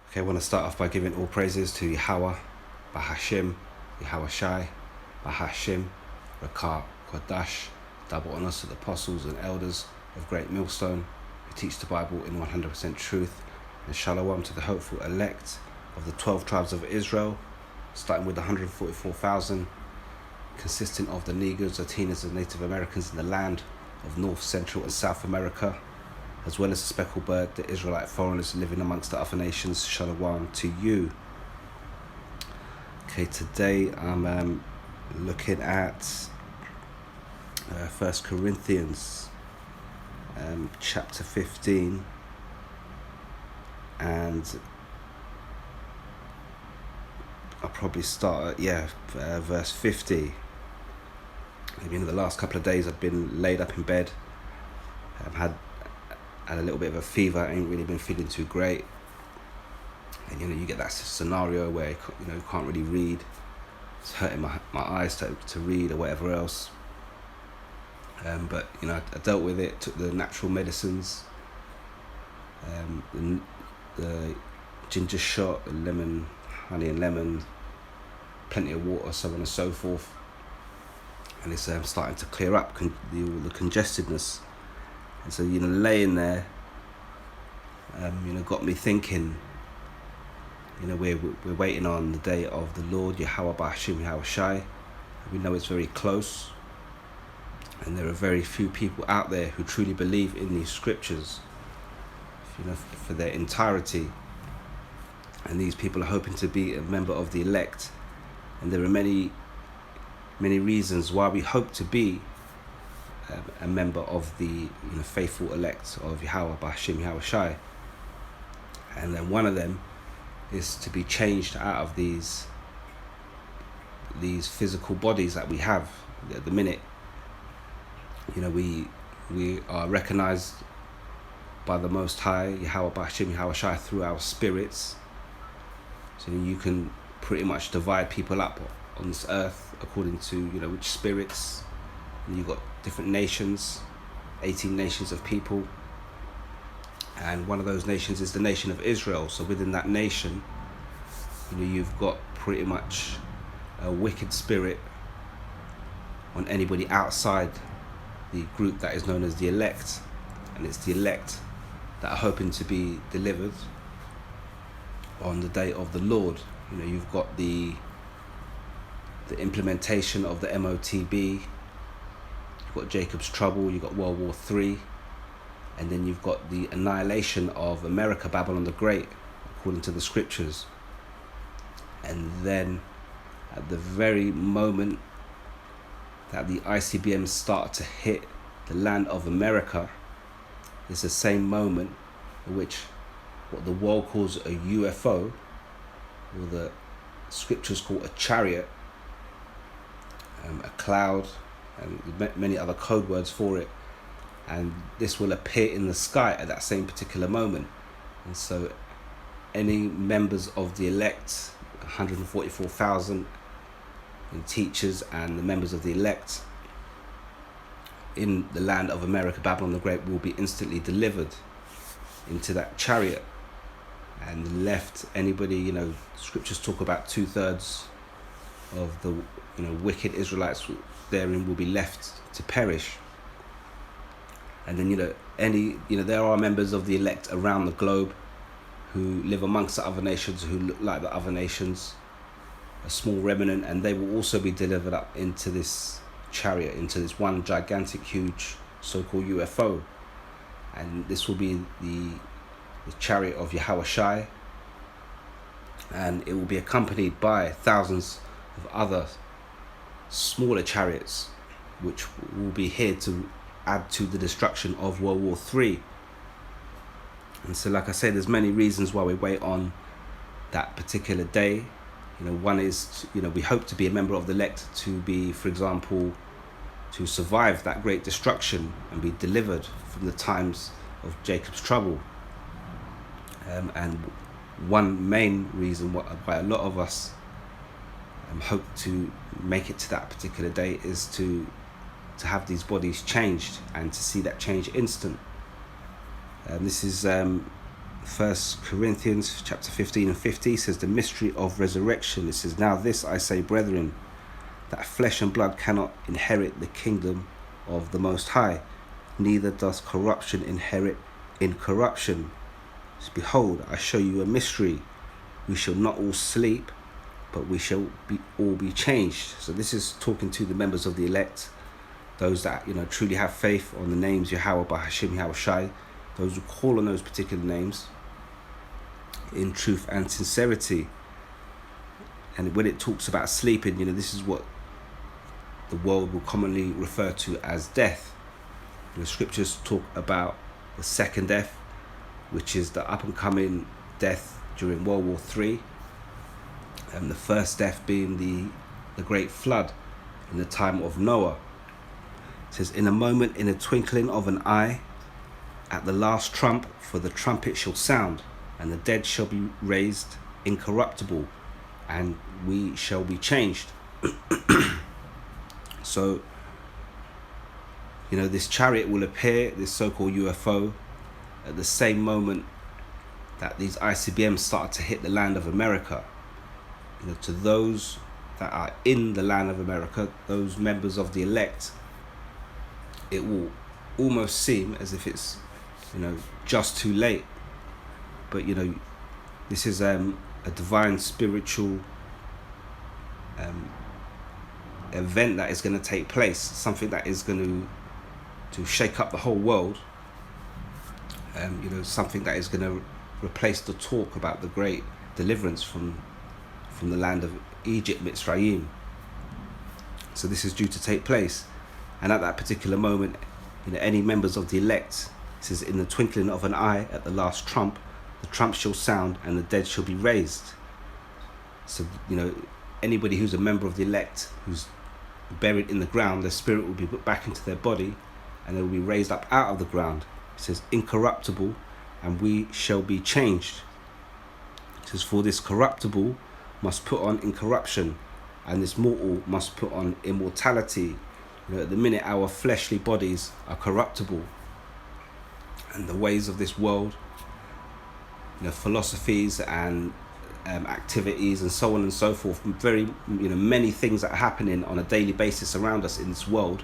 Okay, I want to start off by giving all praises to Yahweh, Bahashim, Yahweh Shai, Bahashim, Rakah, Kodash, double honors to the apostles and elders of Great Millstone who teach the Bible in 100% truth, and Shalom to the hopeful elect of the 12 tribes of Israel, starting with the 144,000, consisting of the Negroes, Latinos, and Native Americans in the land of North, Central, and South America, as well as the speckled bird, the Israelite foreigners living amongst the other nations. Shalom to you. Okay, today I'm looking at 1 Corinthians chapter 15, and I'll probably start at verse 50. The last couple of days I've been laid up in bed. I've had a little bit of a fever. I ain't really been feeling too great, and you get that scenario where you can't really read. It's hurting my eyes to read or whatever else. But I dealt with it. Took the natural medicines, the ginger shot, the lemon, honey and lemon, plenty of water, so on and so forth. And it's starting to clear up the congestedness. And so, laying there, got me thinking, we're waiting on the day of the Lord, Yahweh Ba'ashim Yahweh Shai. We know it's very close. And there are very few people out there who truly believe in these scriptures, for their entirety. And these people are hoping to be a member of the elect. And there are many reasons why we hope to be a member of the faithful elect of Yahweh Ba'ashim Yahweh Shai. And then one of them is to be changed out of these physical bodies that we have at the minute. We are recognized by the Most High, Yahweh Ba'ashim Yahweh Shai, through our spirits. So you can pretty much divide people up on this earth according to which spirits. And you've got different nations, 18 nations of people, and one of those nations is the nation of Israel. So within that nation, you've got pretty much a wicked spirit on anybody outside the group that is known as the elect, and it's the elect that are hoping to be delivered on the day of the Lord. You've got the implementation of the MOTB, you've got Jacob's trouble, you've got World War III, and then you've got the annihilation of America, Babylon the Great, according to the scriptures. And then at the very moment that the ICBMs start to hit the land of America, it's the same moment in which what the world calls a UFO, or the scriptures call a chariot, a cloud, and many other code words for it, and this will appear in the sky at that same particular moment. And so any members of the elect, 144,000 teachers and the members of the elect in the land of America, Babylon the Great, will be instantly delivered into that chariot and left. Anybody, scriptures talk about 2/3 of the wicked Israelites therein will be left to perish. And then there are members of the elect around the globe who live amongst the other nations, who look like the other nations, a small remnant, and they will also be delivered up into this chariot, into this one gigantic, huge so-called UFO. And this will be the chariot of Yahweh Shai, and it will be accompanied by thousands of other smaller chariots, which will be here to add to the destruction of World War III. And so, like I said, there's many reasons why we wait on that particular day. One is, we hope to be a member of the elect, to be, for example, to survive that great destruction and be delivered from the times of Jacob's trouble. And one main reason why a lot of us hope to make it to that particular day is to have these bodies changed, and to see that change instant. This is First Corinthians chapter 15 and 50 says the mystery of resurrection. It says, now this I say, brethren, that flesh and blood cannot inherit the kingdom of the Most High, neither does corruption inherit incorruption. Behold, I show you a mystery. We shall not all sleep, but we shall all be changed. So this is talking to the members of the elect, those that truly have faith on the names Yahweh, Bahashim, Yahweh Shai, those who call on those particular names in truth and sincerity. And when it talks about sleeping, this is what the world will commonly refer to as death. The scriptures talk about the second death, which is the up and coming death during World War III, and the first death being the great flood in the time of Noah. It says, in a moment, in a twinkling of an eye, at the last trump, for the trumpet shall sound, and the dead shall be raised incorruptible, and we shall be changed. So, this chariot will appear, this so-called UFO, at the same moment that these ICBMs started to hit the land of America. To those that are in the land of America, those members of the elect, it will almost seem as if it's, just too late. But, this is a divine spiritual event that is going to take place, something that is going to shake up the whole world. Something that is going to replace the talk about the great deliverance from the land of Egypt, Mitzrayim. So this is due to take place, and at that particular moment, any members of the elect, it says, in the twinkling of an eye, at the last trump, the trump shall sound, and the dead shall be raised. So anybody who's a member of the elect, who's buried in the ground, their spirit will be put back into their body, and they will be raised up out of the ground. It says, incorruptible, and we shall be changed. It says, for this corruptible must put on incorruption, and this mortal must put on immortality. At the minute, our fleshly bodies are corruptible, and the ways of this world, philosophies and activities and so on and so forth, very many things that are happening on a daily basis around us in this world,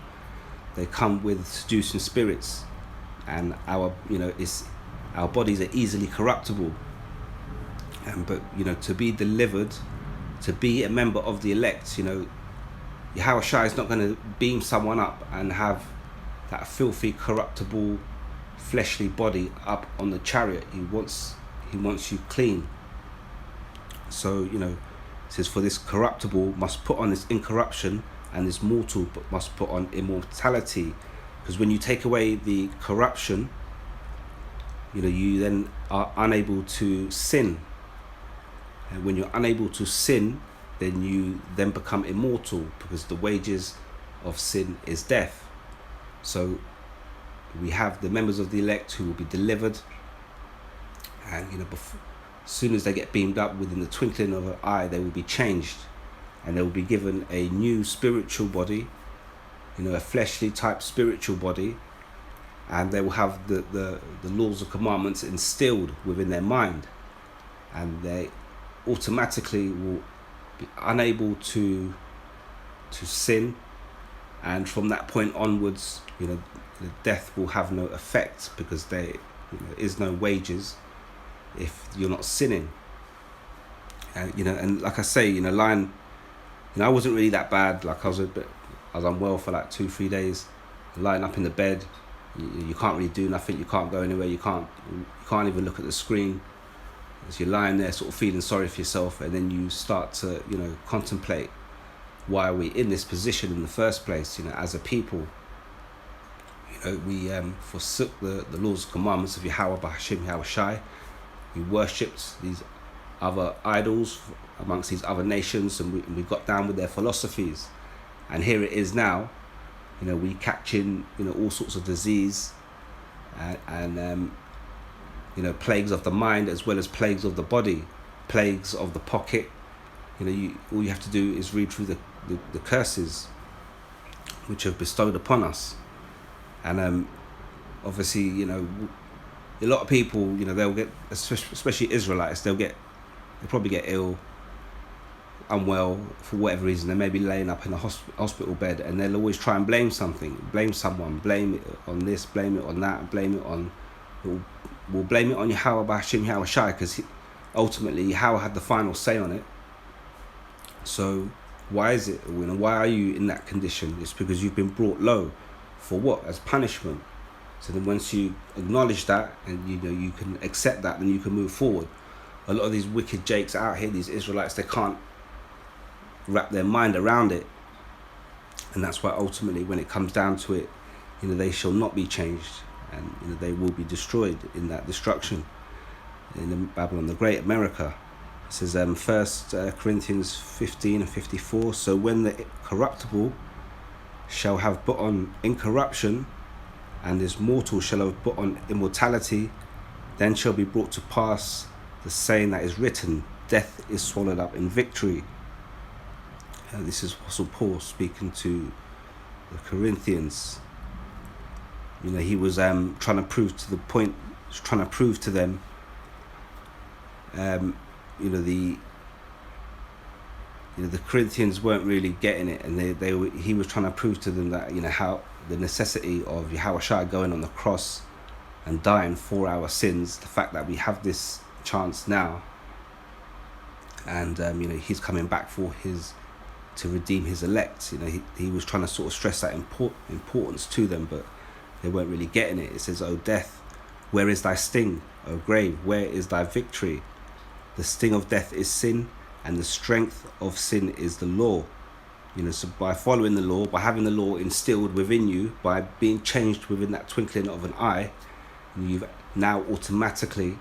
they come with seducing spirits, and our bodies are easily corruptible. But to be delivered, to be a member of the elect, Yahweh Shai is not going to beam someone up and have that filthy, corruptible, fleshly body up on the chariot. He wants you clean. So it says, for this corruptible must put on this incorruption, and this mortal must put on immortality. Because when you take away the corruption, you then are unable to sin. And when you're unable to sin, then you then become immortal, because the wages of sin is death. So we have the members of the elect who will be delivered, and as soon as they get beamed up, within the twinkling of an eye, they will be changed, and they will be given a new spiritual body, a fleshly type spiritual body, and they will have the laws and commandments instilled within their mind, and they automatically will be unable to sin, and from that point onwards, the death will have no effect, because there is no wages if you're not sinning. And and like I say, lying, I wasn't really that bad. Like I was unwell for like 2-3 days, lying up in the bed. You can't really do nothing. You can't go anywhere. You can't even look at the screen. As you're lying there, sort of feeling sorry for yourself, and then you start to contemplate, why are we in this position in the first place? As a people, we forsook the laws and commandments of Yahweh, Bahashim, Yahweh Shai. We worshipped these other idols amongst these other nations, and we got down with their philosophies. And here it is now, we catching all sorts of disease, and plagues of the mind as well as plagues of the body, plagues of the pocket. All you have to do is read through the curses which have bestowed upon us. And obviously, a lot of people, they'll get, especially Israelites, they'll probably get ill, unwell for whatever reason. They may be laying up in a hospital bed, and they'll always try and blame something, blame someone, blame it on this, blame it on that, blame it on, we'll blame it on Yahweh B'Hashem Yahweh Shai, because ultimately Yahweh had the final say on it. So why is it, why are you in that condition? It's because you've been brought low. For what? As punishment. So then once you acknowledge that, and you can accept that, then you can move forward. A lot of these wicked jakes out here, these Israelites, they can't wrap their mind around it. And that's why ultimately, when it comes down to it, they shall not be changed, and they will be destroyed in that destruction in Babylon the Great, America. It says 1 Corinthians 15 and 54, so when the corruptible shall have put on incorruption, and this mortal shall have put on immortality, then shall be brought to pass the saying that is written, death is swallowed up in victory. This is Apostle Paul speaking to the Corinthians. He was trying to prove to them the Corinthians weren't really getting it, and he was trying to prove to them that how the necessity of Yahweh Shai going on the cross and dying for our sins, the fact that we have this chance now, and he's coming back to redeem his elect. He was trying to sort of stress that importance to them, but they weren't really getting it. It says, "O death, where is thy sting? O grave, where is thy victory? The sting of death is sin, and the strength of sin is the law." So by following the law, by having the law instilled within you, by being changed within that twinkling of an eye, you've now automatically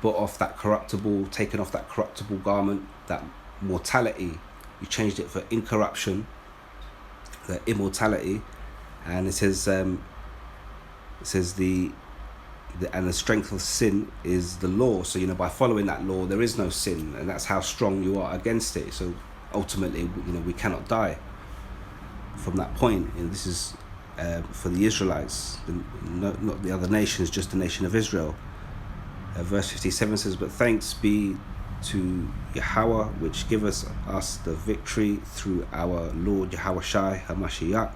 put off that corruptible, taken off that corruptible garment, that mortality. You changed it for incorruption, the immortality, and it says and the strength of sin is the law. So by following that law, there is no sin, and that's how strong you are against it. So ultimately, we cannot die from that point. And this is for the Israelites, not the other nations, just the nation of Israel. Verse 57 says, "But thanks be to Yahweh, which giveth us the victory through our Lord Yahweh Shai HaMashiach.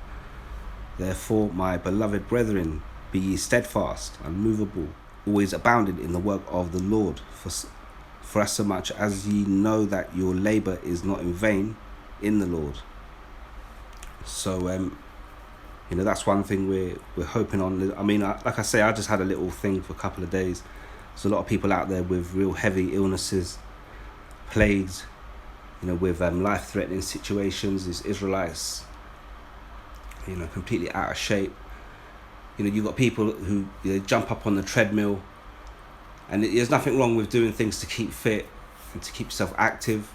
Therefore, my beloved brethren, be ye steadfast, unmovable, always abounding in the work of the Lord, for as so much as ye know that your labour is not in vain in the Lord." So, that's one thing we're hoping on. I mean, like I say, I just had a little thing for a couple of days. There's a lot of people out there with real heavy illnesses, plagues, with life-threatening situations. These Israelites, completely out of shape. You've got people who jump up on the treadmill, and there's nothing wrong with doing things to keep fit and to keep yourself active.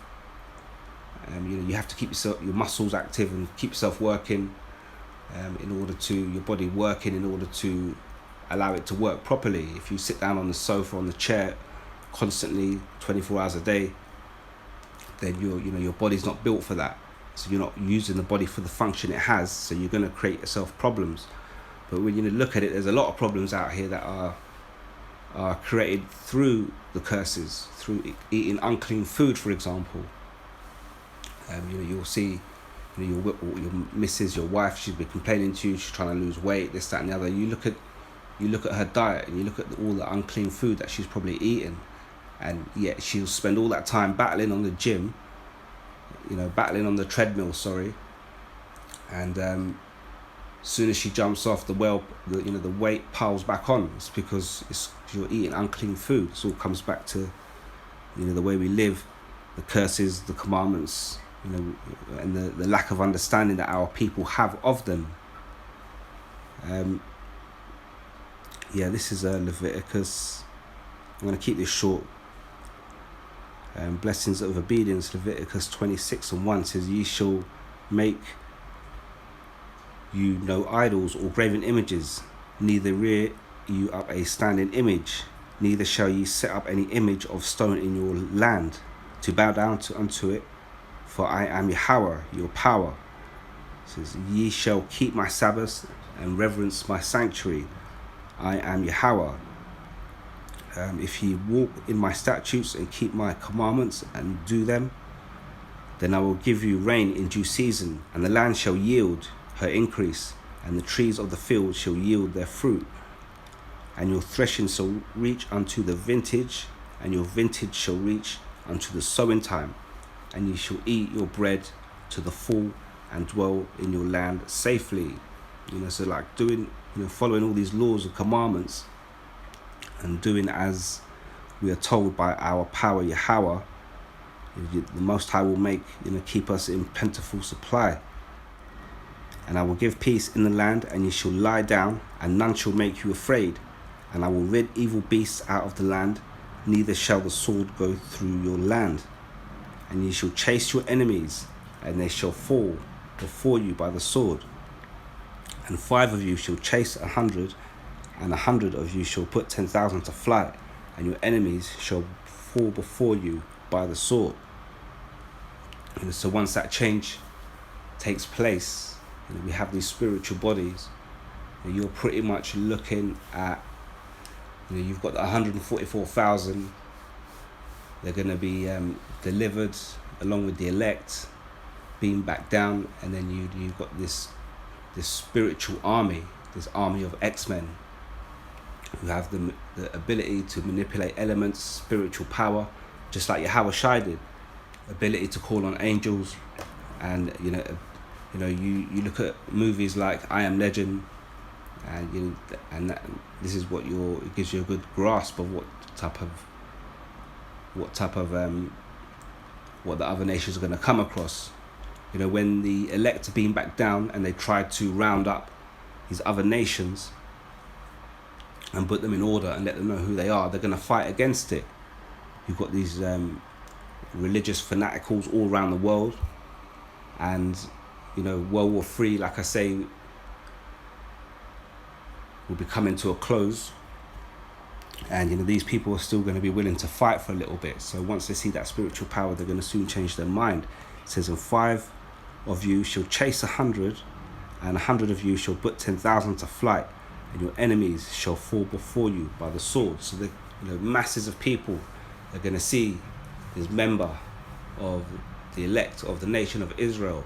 You have to keep your muscles active and keep yourself working, your body working in order to allow it to work properly. If you sit down on the sofa, on the chair, constantly 24 hours a day, then your body's not built for that. So you're not using the body for the function it has. So you're going to create yourself problems. But when you look at it, there's a lot of problems out here that are created through the curses, through eating unclean food, for example. You'll see, your missus, your wife, she's been complaining to you, she's trying to lose weight, this, that, and the other. You look at her diet, and you look at all the unclean food that she's probably eating, and yet she'll spend all that time battling on the gym, battling on the treadmill, and as soon as she jumps off, the weight piles back on. It's because you're eating unclean food. It all comes back to the way we live, the curses, the commandments, and the lack of understanding that our people have of them. This is Leviticus. I'm going to keep this short. Blessings of obedience. Leviticus 26:1 says, "Ye shall make you no idols or graven images, neither rear you up a standing image, neither shall ye set up any image of stone in your land, to bow down unto it, for I am Yahweh, your power." It says, "Ye shall keep my Sabbaths and reverence my sanctuary. I am Yahweh. If ye walk in my statutes and keep my commandments and do them, then I will give you rain in due season, and the land shall yield her increase, and the trees of the field shall yield their fruit. And your threshing shall reach unto the vintage, and your vintage shall reach unto the sowing time, and ye shall eat your bread to the full, and dwell in your land safely. So like doing, following all these laws and commandments, and doing as we are told by our power Yahweh, the Most High will make, keep us in plentiful supply. And I will give peace in the land, and ye shall lie down, and none shall make you afraid. And I will rid evil beasts out of the land, neither shall the sword go through your land. And ye shall chase your enemies, and they shall fall before you by the sword. And 5 of you shall chase 100, and 100 of you shall put 10,000 to flight, and your enemies shall fall before you by the sword. So once that change takes place, we have these spiritual bodies, you're pretty much looking at, you've got 144,000, they're going to be delivered along with the elect, being back down, and then you've got this spiritual army, this army of X-Men, who have the ability to manipulate elements, spiritual power, just like Yahweh Shai did, ability to call on angels. And you look at movies like I Am Legend, and this is what it gives you a good grasp of what type of what the other nations are going to come across. When the elect are being back down and they try to round up these other nations and put them in order and let them know who they are, they're going to fight against it. You've got these religious fanaticals all around the world, and World War III, like I say, will be coming to a close, and these people are still going to be willing to fight for a little bit. So once they see that spiritual power, they're going to soon change their mind. It says, and 5 of you shall chase 100, and 100 of you shall put 10,000 to flight, and your enemies shall fall before you by the sword. So the masses of people are going to see this member of the elect of the nation of Israel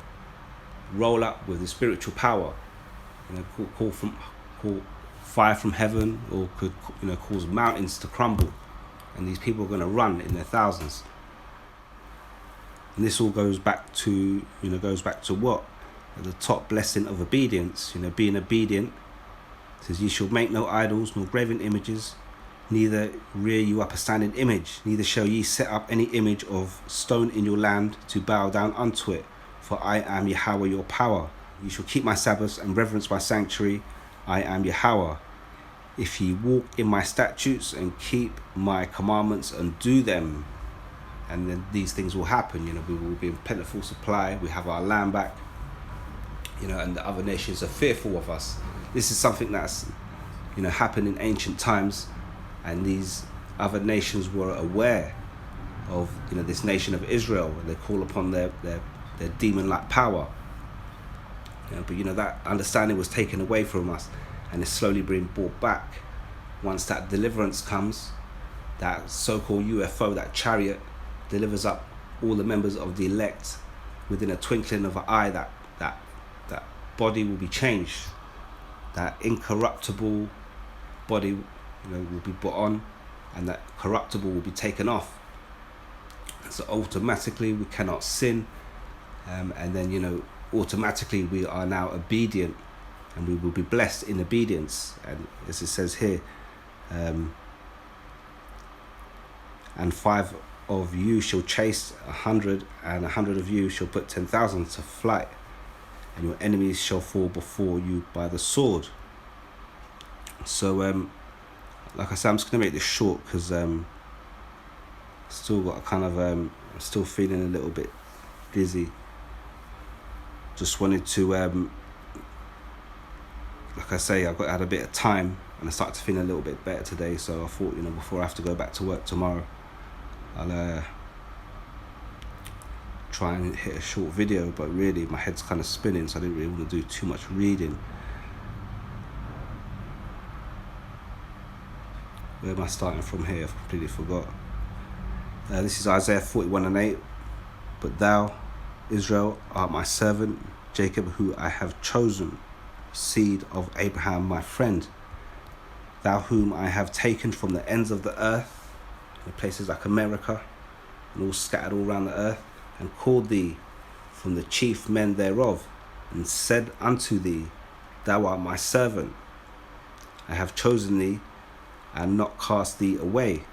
roll up with the spiritual power, call fire from heaven, or could cause mountains to crumble, and these people are going to run in their thousands. And this all goes back to what? The top blessing of obedience, being obedient. It says, ye shall make no idols, nor graven images, neither rear you up a standing image, neither shall ye set up any image of stone in your land to bow down unto it, for I am Yahweh your power. You shall keep my Sabbaths and reverence my sanctuary. I am Yahweh. If ye walk in my statutes and keep my commandments and do them, and then these things will happen. We will be in plentiful supply. We have our land back. And the other nations are fearful of us. This is something that's, happened in ancient times, and these other nations were aware of, this nation of Israel. They call upon their demon-like power. But that understanding was taken away from us, and it's slowly being brought back. Once that deliverance comes, that so-called UFO, that chariot, delivers up all the members of the elect within a twinkling of an eye, that body will be changed. That incorruptible body, will be put on, and that corruptible will be taken off. So automatically we cannot sin, and then automatically we are now obedient, and we will be blessed in obedience. And as it says here, and 5 of you shall chase 100, and 100 of you shall put 10,000 to flight, and your enemies shall fall before you by the sword. So like I said, I'm just gonna make this short because still got I'm still feeling a little bit dizzy. Just wanted to like I say, I had a bit of time and I started to feel a little bit better today, so I thought, before I have to go back to work tomorrow, I'll try and hit a short video. But really my head's kind of spinning, so I didn't really want to do too much reading. Where am I starting from here? I've completely forgot. This is Isaiah 41:8. But thou, Israel, art my servant, Jacob, who I have chosen, seed of Abraham, my friend. Thou whom I have taken from the ends of the earth, in places like America, and all scattered all around the earth, and called thee from the chief men thereof, and said unto thee, Thou art my servant. I have chosen thee, and not cast thee away. It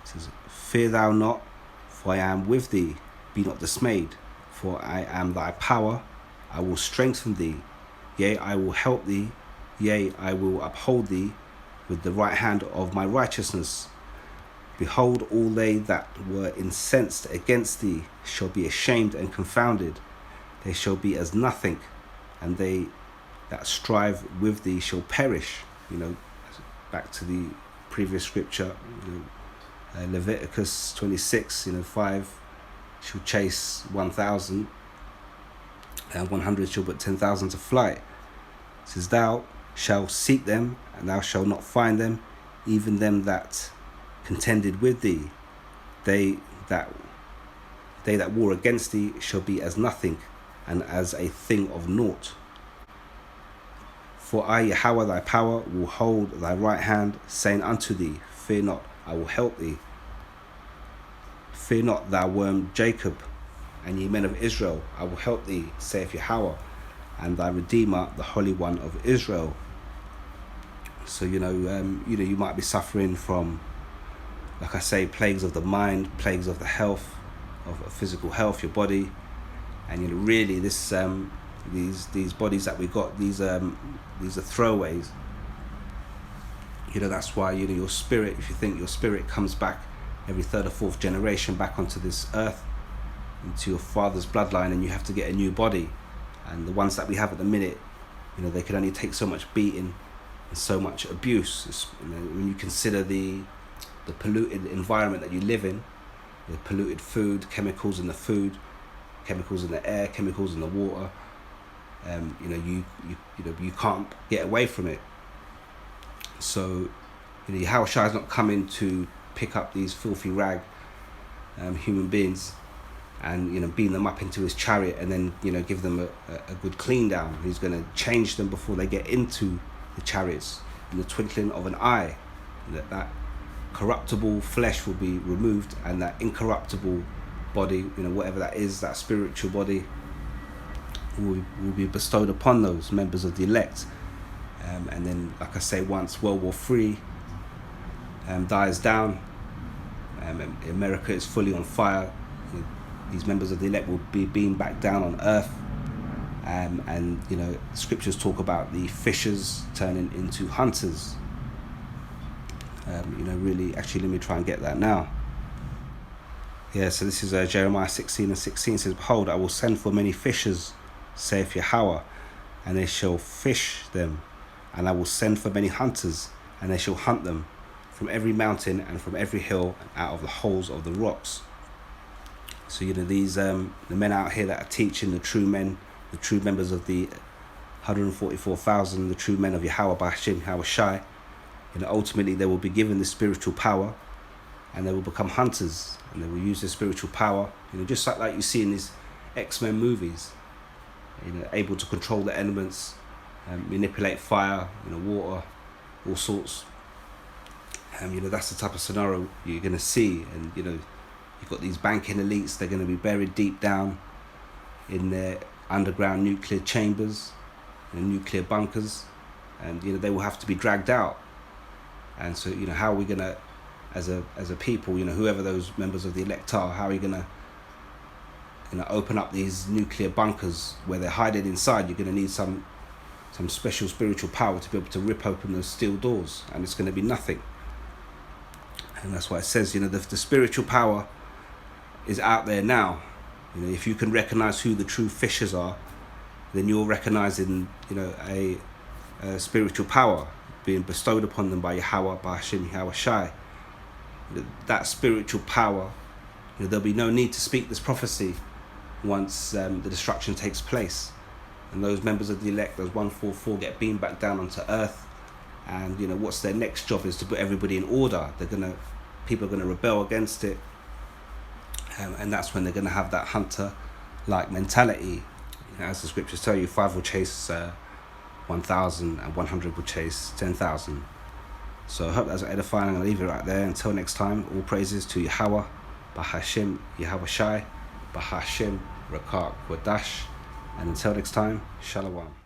says, Fear thou not, for I am with thee. Be not dismayed, for I am thy power. I will strengthen thee. Yea, I will help thee. Yea, I will uphold thee with the right hand of my righteousness. Behold, all they that were incensed against thee shall be ashamed and confounded. They shall be as nothing, and they that strive with thee shall perish. Back to the previous scripture, Leviticus 26, 5 shall chase 1,000, and 100 shall put 10,000 to flight. It says, Thou shalt seek them, and thou shalt not find them, even them that contended with thee. They that war against thee shall be as nothing, and as a thing of naught. For I, Yahweh thy power, will hold thy right hand, saying unto thee, Fear not, I will help thee. Fear not, thou worm Jacob, and ye men of Israel, I will help thee, saith Yahweh, and thy Redeemer, the Holy One of Israel. So you might be suffering from, like I say, plagues of the mind, plagues of the health, of physical health, your body, and really this these bodies that we got, these are throwaways. That's why your spirit, if you think your spirit comes back every third or fourth generation back onto this earth, into your father's bloodline, and you have to get a new body, and the ones that we have at the minute, they can only take so much beating and so much abuse. When you consider the polluted environment that you live in, the polluted food, chemicals in the food, chemicals in the air, chemicals in the water, you can't get away from it. So Yahushua is not coming to pick up these filthy rag human beings and beam them up into his chariot and then give them a good clean down. He's going to change them before they get into the chariots in the twinkling of an eye. That corruptible flesh will be removed, and that incorruptible body, whatever that is, that spiritual body, will be bestowed upon those members of the elect. And then, like I say, once World War III dies down, America is fully on fire, these members of the elect will be beamed back down on earth. And scriptures talk about the fishers turning into hunters. Really, actually, let me try and get that now. Yeah, so this is Jeremiah 16:16. Says, Behold, I will send for many fishers, saith Yahweh, and they shall fish them. And I will send for many hunters, and they shall hunt them from every mountain and from every hill and out of the holes of the rocks. So these the men out here that are teaching, the true men, the true members of the 144,000, the true men of Yahweh Ba'ashim, Yahweh Shai, ultimately they will be given this spiritual power, and they will become hunters, and they will use their spiritual power, just like you see in these X-Men movies, able to control the elements, manipulate fire, water, all sorts. That's the type of scenario you're going to see. And you've got these banking elites. They're going to be buried deep down in their underground nuclear chambers and nuclear bunkers, and they will have to be dragged out. And so how are we going to, as a people, whoever those members of the elect are, how are you going to open up these nuclear bunkers where they're hiding inside? You're going to need some special spiritual power to be able to rip open those steel doors, and it's going to be nothing. And that's why it says, the spiritual power is out there now. If you can recognize who the true fishers are, then you're recognizing, a spiritual power being bestowed upon them by Yahweh, by Hashem, Yahweh Shai. That spiritual power, there'll be no need to speak this prophecy once the destruction takes place. And those members of the elect, those 144, get beamed back down onto earth, and what's their next job is to put everybody in order. People are gonna rebel against it, and that's when they're gonna have that hunter-like mentality. As the scriptures tell you, 5 will chase 1,000 and 100 will chase 10,000. So I hope that's edifying. I'm gonna leave it right there. Until next time, all praises to Yahweh, Bahashim, Yahweh Shai, Bahashim, Rakak, Wadash, and until next time, Shalom.